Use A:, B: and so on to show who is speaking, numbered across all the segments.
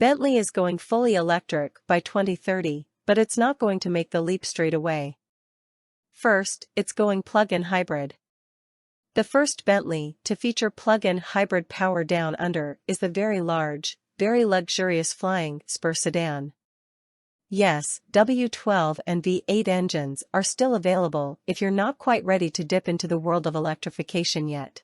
A: Bentley is going fully electric by 2030, but it's not going to make the leap straight away. First, it's going plug-in hybrid. The first Bentley to feature plug-in hybrid power down under is the very large, very luxurious flying Spur sedan. Yes, W12 and V8 engines are still available if you're not quite ready to dip into the world of electrification yet.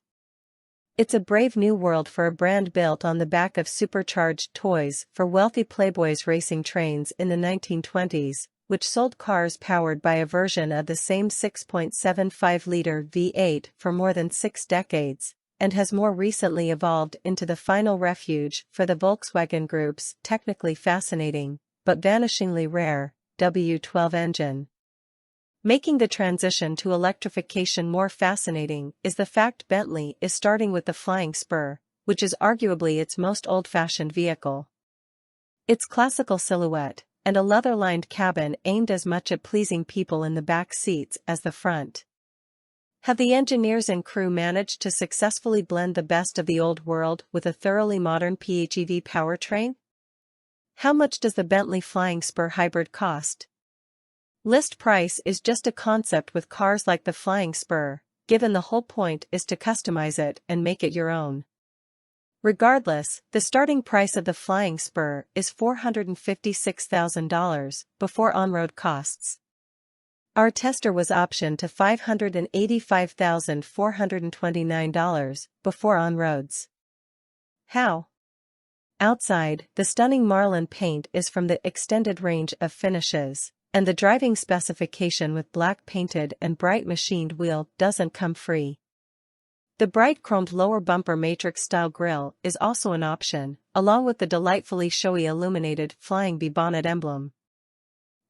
A: It's a brave new world for a brand built on the back of supercharged toys for wealthy playboys racing trains in the 1920s, which sold cars powered by a version of the same 6.75-liter V8 for more than 6 decades, and has more recently evolved into the final refuge for the Volkswagen Group's technically fascinating, but vanishingly rare, W12 engine. Making the transition to electrification more fascinating is the fact Bentley is starting with the Flying Spur, which is arguably its most old-fashioned vehicle. Its classical silhouette, and a leather-lined cabin aimed as much at pleasing people in the back seats as the front. Have the engineers and crew managed to successfully blend the best of the old world with a thoroughly modern PHEV powertrain? How much does the Bentley Flying Spur Hybrid cost? List price is just a concept with cars like the Flying Spur, given the whole point is to customize it and make it your own. Regardless, the starting price of the Flying Spur is $456,000 before on-road costs. Our tester was optioned to $585,429 before on-roads. How? Outside, the stunning Marlin paint is from the extended range of finishes, and the driving specification with black painted and bright machined wheel doesn't come free. The bright chromed lower bumper matrix-style grille is also an option, along with the delightfully showy illuminated Flying Bee bonnet emblem.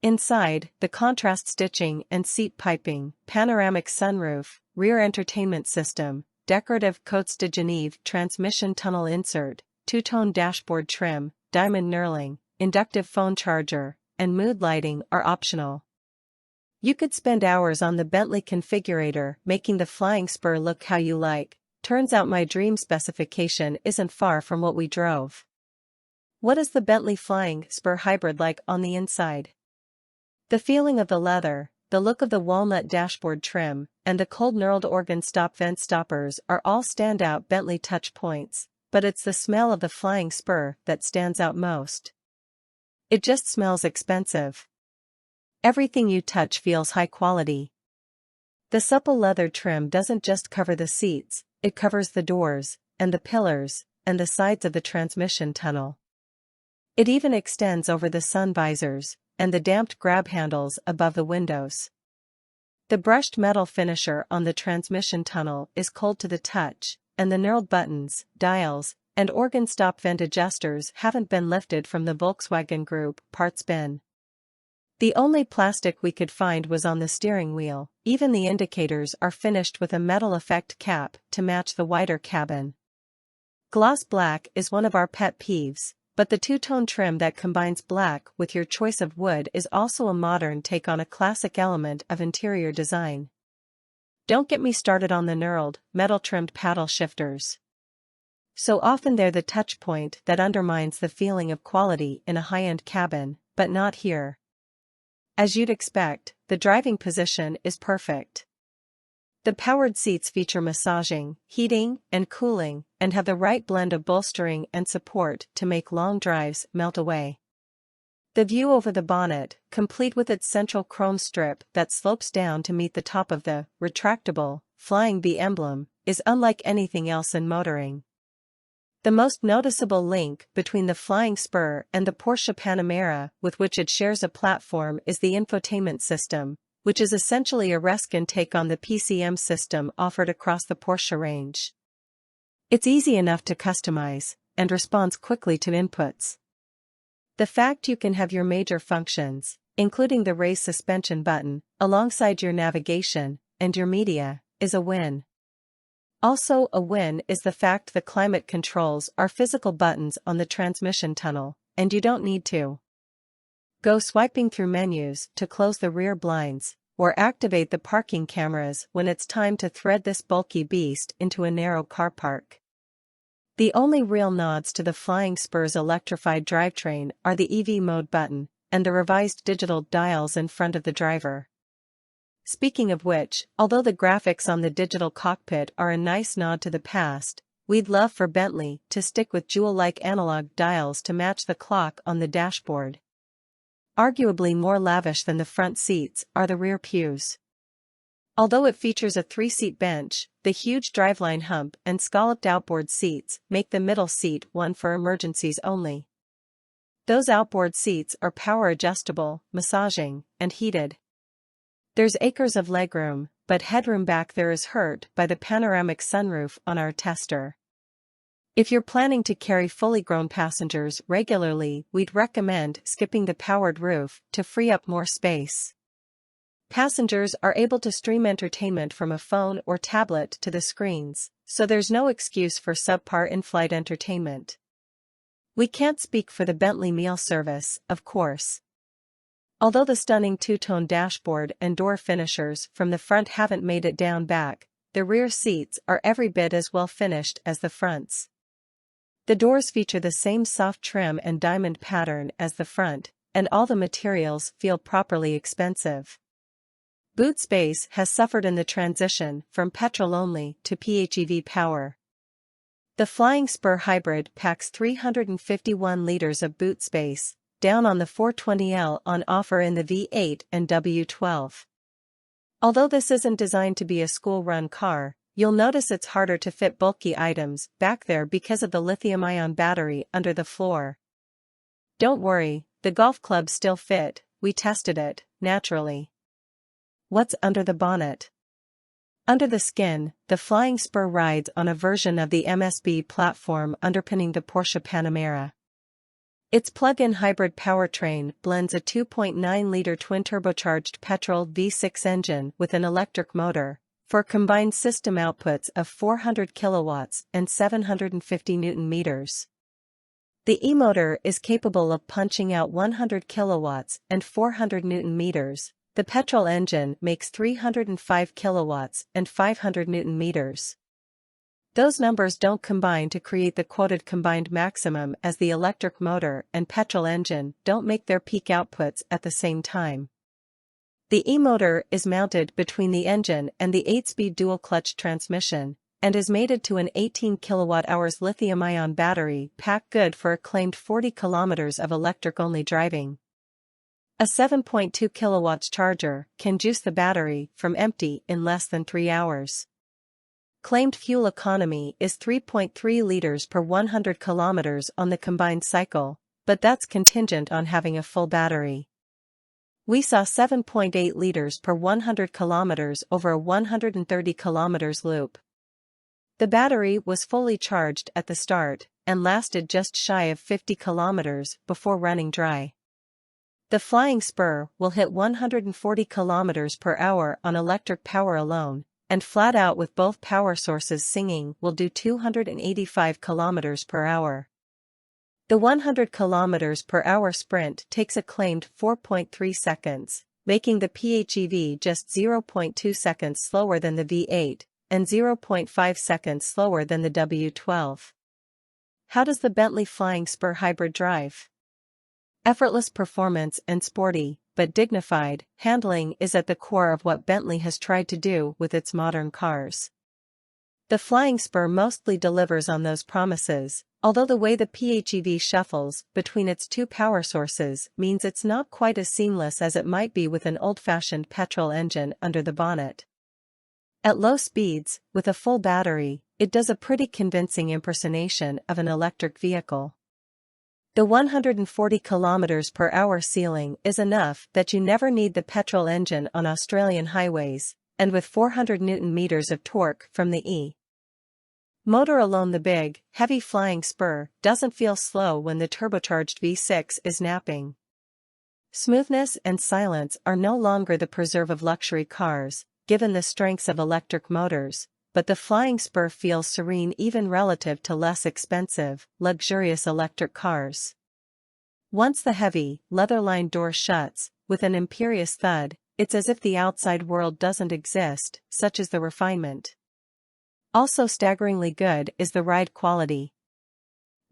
A: Inside, the contrast stitching and seat piping, panoramic sunroof, rear entertainment system, decorative Côtes de Genève transmission tunnel insert, two-tone dashboard trim, diamond knurling, inductive phone charger, and mood lighting are optional. You could spend hours on the Bentley configurator making the Flying Spur look how you like. Turns out my dream specification isn't far from what we drove. What is the Bentley Flying Spur Hybrid like on the inside? The feeling of the leather, the look of the walnut dashboard trim, and the cold knurled organ stop vent stoppers are all standout Bentley touch points, but it's the smell of the Flying Spur that stands out most. It just smells expensive. Everything you touch feels high quality. The supple leather trim doesn't just cover the seats, it covers the doors, and the pillars, and the sides of the transmission tunnel. It even extends over the sun visors, and the damped grab handles above the windows. The brushed metal finisher on the transmission tunnel is cold to the touch, and the knurled buttons, dials, and organ stop vent adjusters haven't been lifted from the Volkswagen Group parts bin. The only plastic we could find was on the steering wheel. Even the indicators are finished with a metal effect cap to match the wider cabin. Gloss black is one of our pet peeves, but the two-tone trim that combines black with your choice of wood is also a modern take on a classic element of interior design. Don't get me started on the knurled, metal-trimmed paddle shifters. So often they're the touch point that undermines the feeling of quality in a high-end cabin, but not here. As you'd expect, the driving position is perfect. The powered seats feature massaging, heating, and cooling, and have the right blend of bolstering and support to make long drives melt away. The view over the bonnet, complete with its central chrome strip that slopes down to meet the top of the retractable Flying Bee emblem, is unlike anything else in motoring. The most noticeable link between the Flying Spur and the Porsche Panamera with which it shares a platform is the infotainment system, which is essentially a reskin take on the PCM system offered across the Porsche range. It's easy enough to customize, and responds quickly to inputs. The fact you can have your major functions, including the raise suspension button, alongside your navigation and your media, is a win. Also a win is the fact the climate controls are physical buttons on the transmission tunnel, and you don't need to go swiping through menus to close the rear blinds, or activate the parking cameras when it's time to thread this bulky beast into a narrow car park. The only real nods to the Flying Spur's electrified drivetrain are the EV mode button and the revised digital dials in front of the driver. Speaking of which, although the graphics on the digital cockpit are a nice nod to the past, we'd love for Bentley to stick with jewel-like analog dials to match the clock on the dashboard. Arguably more lavish than the front seats are the rear pews. Although it features a 3-seat bench, the huge driveline hump and scalloped outboard seats make the middle seat one for emergencies only. Those outboard seats are power adjustable, massaging, and heated. There's acres of legroom, but headroom back there is hurt by the panoramic sunroof on our tester. If you're planning to carry fully grown passengers regularly, we'd recommend skipping the powered roof to free up more space. Passengers are able to stream entertainment from a phone or tablet to the screens, so there's no excuse for subpar in-flight entertainment. We can't speak for the Bentley meal service, of course. Although the stunning two-tone dashboard and door finishers from the front haven't made it down back, the rear seats are every bit as well finished as the fronts. The doors feature the same soft trim and diamond pattern as the front, and all the materials feel properly expensive. Boot space has suffered in the transition from petrol-only to PHEV power. The Flying Spur Hybrid packs 351 liters of boot space, down on the 420L on offer in the V8 and W12. Although this isn't designed to be a school-run car, you'll notice it's harder to fit bulky items back there because of the lithium-ion battery under the floor. Don't worry, the golf clubs still fit, we tested it, naturally. What's under the bonnet? Under the skin, the Flying Spur rides on a version of the MSB platform underpinning the Porsche Panamera. Its plug-in hybrid powertrain blends a 2.9-liter twin-turbocharged petrol V6 engine with an electric motor, for combined system outputs of 400 kilowatts and 750 Nm. The e-motor is capable of punching out 100 kilowatts and 400 Nm. The petrol engine makes 305 kilowatts and 500 Nm. Those numbers don't combine to create the quoted combined maximum, as the electric motor and petrol engine don't make their peak outputs at the same time. The e-motor is mounted between the engine and the 8-speed dual-clutch transmission, and is mated to an 18 kWh lithium-ion battery pack good for a claimed 40 km of electric-only driving. A 7.2 kW charger can juice the battery from empty in less than 3 hours. Claimed fuel economy is 3.3 liters per 100 kilometers on the combined cycle, but that's contingent on having a full battery. We saw 7.8 liters per 100 kilometers over a 130 kilometers loop. The battery was fully charged at the start and lasted just shy of 50 kilometers before running dry. The Flying Spur will hit 140 kilometers per hour on electric power alone, and flat out with both power sources singing will do 285 kilometers per hour. The 100 kilometers per hour sprint takes a claimed 4.3 seconds, making the PHEV just 0.2 seconds slower than the V8, and 0.5 seconds slower than the W12. How does the Bentley Flying Spur Hybrid drive? Effortless performance and sporty, but dignified, handling is at the core of what Bentley has tried to do with its modern cars. The Flying Spur mostly delivers on those promises, although the way the PHEV shuffles between its two power sources means it's not quite as seamless as it might be with an old-fashioned petrol engine under the bonnet. At low speeds, with a full battery, it does a pretty convincing impersonation of an electric vehicle. The 140 km per hour ceiling is enough that you never need the petrol engine on Australian highways, and with 400 Nm of torque from the e-motor alone, the big, heavy Flying Spur doesn't feel slow when the turbocharged V6 is napping. Smoothness and silence are no longer the preserve of luxury cars, given the strengths of electric motors, but the Flying Spur feels serene even relative to less expensive, luxurious electric cars. Once the heavy, leather-lined door shuts, with an imperious thud, it's as if the outside world doesn't exist, such is the refinement. Also staggeringly good is the ride quality.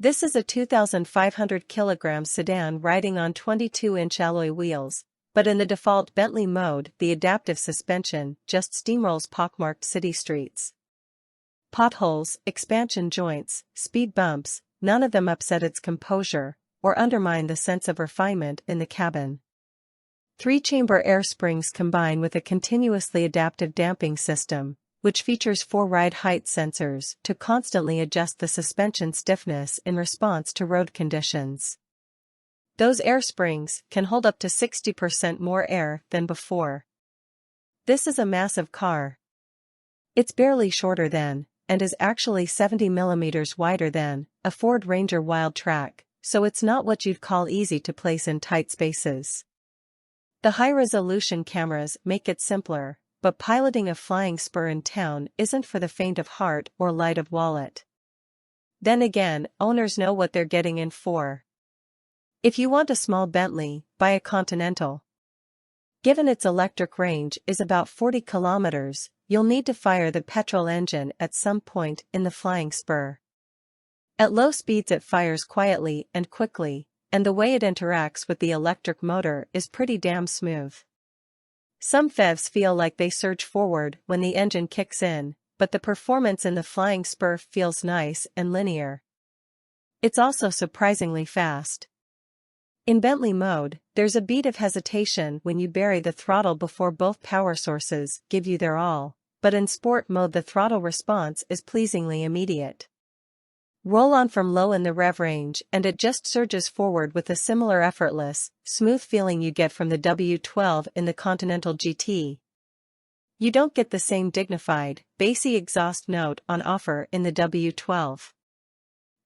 A: This is a 2,500 kilogram sedan riding on 22-inch alloy wheels, but in the default Bentley mode the adaptive suspension just steamrolls pockmarked city streets. Potholes, expansion joints, speed bumps, none of them upset its composure or undermine the sense of refinement in the cabin. 3-chamber air springs combine with a continuously adaptive damping system, which features 4 ride height sensors to constantly adjust the suspension stiffness in response to road conditions. Those air springs can hold up to 60% more air than before. This is a massive car. It's barely shorter than, and is actually 70 millimeters wider than, a Ford Ranger Wildtrak, so it's not what you'd call easy to place in tight spaces. The high-resolution cameras make it simpler, but piloting a flying Spur in town isn't for the faint of heart or light of wallet. Then again, owners know what they're getting in for. If you want a small Bentley, buy a Continental. Given its electric range is about 40 kilometers, you'll need to fire the petrol engine at some point in the flying Spur. At low speeds it fires quietly and quickly, and the way it interacts with the electric motor is pretty damn smooth. Some PHEVs feel like they surge forward when the engine kicks in, but the performance in the flying Spur feels nice and linear. It's also surprisingly fast. In Bentley mode, there's a beat of hesitation when you bury the throttle before both power sources give you their all, but in Sport mode the throttle response is pleasingly immediate. Roll on from low in the rev range and it just surges forward with a similar effortless, smooth feeling you get from the W12 in the Continental GT. You don't get the same dignified, bassy exhaust note on offer in the W12.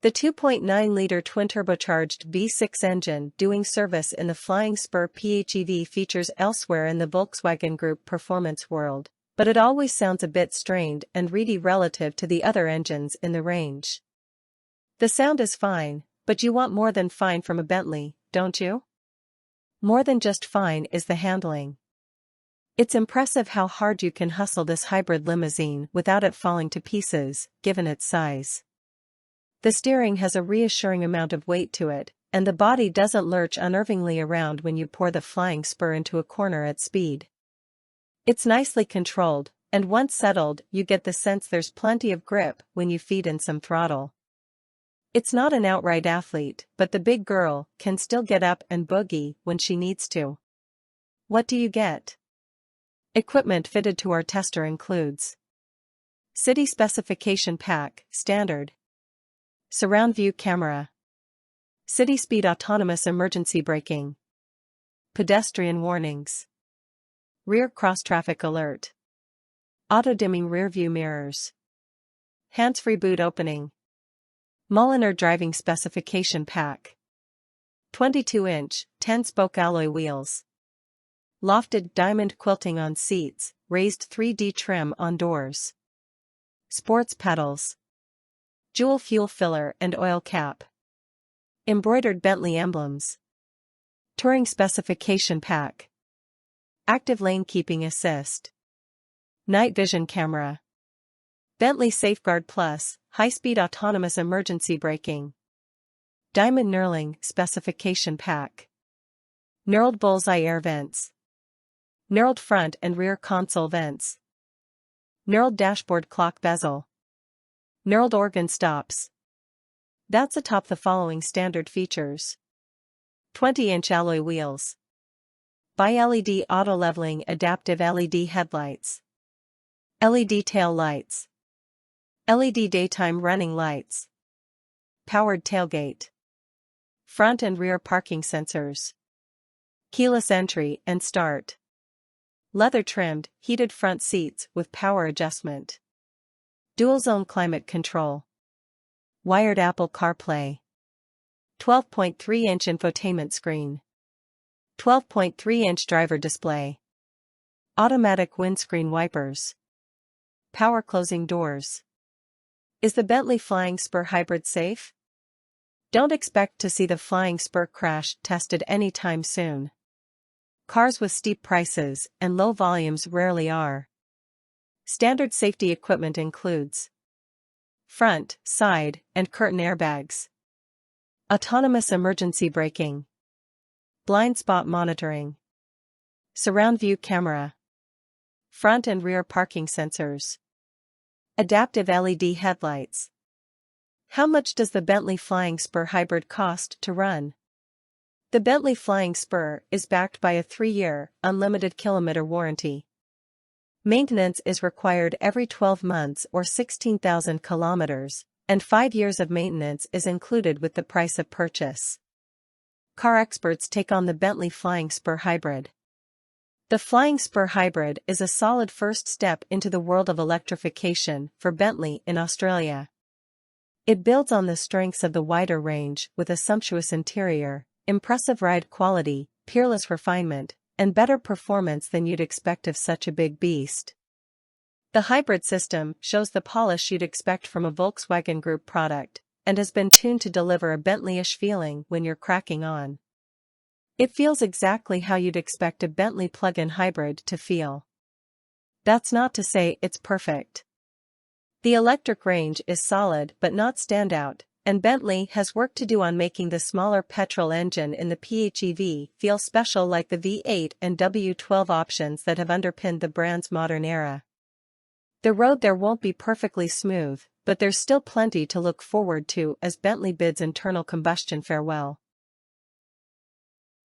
A: The 2.9-liter twin-turbocharged V6 engine doing service in the Flying Spur PHEV features elsewhere in the Volkswagen Group performance world, but it always sounds a bit strained and reedy relative to the other engines in the range. The sound is fine, but you want more than fine from a Bentley, don't you? More than just fine is the handling. It's impressive how hard you can hustle this hybrid limousine without it falling to pieces, given its size. The steering has a reassuring amount of weight to it, and the body doesn't lurch unnervingly around when you pour the flying Spur into a corner at speed. It's nicely controlled, and once settled you get the sense there's plenty of grip when you feed in some throttle. It's not an outright athlete, but the big girl can still get up and boogie when she needs to. What do you get? Equipment fitted to our tester includes City Specification Pack, Standard. Surround View Camera. City Speed Autonomous Emergency Braking. Pedestrian Warnings. Rear Cross Traffic Alert. Auto-dimming rear-view mirrors. Hands-free boot opening. Mulliner Driving Specification Pack. 22-inch, 10-spoke alloy wheels. Lofted diamond quilting on seats, raised 3D trim on doors. Sports pedals. Dual fuel filler and oil cap. Embroidered Bentley emblems. Touring Specification Pack. Active Lane Keeping Assist. Night Vision Camera. Bentley Safeguard Plus, High-Speed Autonomous Emergency Braking. Diamond Knurling Specification Pack. Knurled Bullseye Air Vents. Knurled Front and Rear Console Vents. Knurled Dashboard Clock Bezel. Knurled Organ Stops. That's atop the following standard features. 20-inch alloy wheels. Bi-LED auto-leveling adaptive LED headlights. LED tail lights. LED daytime running lights. Powered tailgate. Front and rear parking sensors. Keyless entry and start. Leather-trimmed, heated front seats with power adjustment. Dual-zone climate control. Wired Apple CarPlay. 12.3-inch infotainment screen. 12.3-inch driver display. Automatic windscreen wipers. Power closing doors. Is the Bentley Flying Spur Hybrid safe? Don't expect to see the Flying Spur crash tested anytime soon. Cars with steep prices and low volumes rarely are. Standard safety equipment includes front, side, and curtain airbags. autonomous emergency braking, blind spot monitoring, surround view camera, front and rear parking sensors, adaptive LED headlights. How much does the Bentley Flying Spur Hybrid cost to run? The Bentley Flying Spur is backed by a 3-year, unlimited kilometer warranty. Maintenance is required every 12 months or 16,000 kilometers, and 5 years of maintenance is included with the price of purchase. Car experts take on the Bentley Flying Spur Hybrid. The Flying Spur Hybrid is a solid first step into the world of electrification for Bentley in Australia. It builds on the strengths of the wider range with a sumptuous interior, impressive ride quality, peerless refinement, and better performance than you'd expect of such a big beast. The hybrid system shows the polish you'd expect from a Volkswagen Group product, and has been tuned to deliver a Bentley-ish feeling when you're cracking on. It feels exactly how you'd expect a Bentley plug-in hybrid to feel. That's not to say it's perfect. The electric range is solid but not standout, and Bentley has work to do on making the smaller petrol engine in the PHEV feel special like the V8 and W12 options that have underpinned the brand's modern era. The road there won't be perfectly smooth, but there's still plenty to look forward to as Bentley bids internal combustion farewell.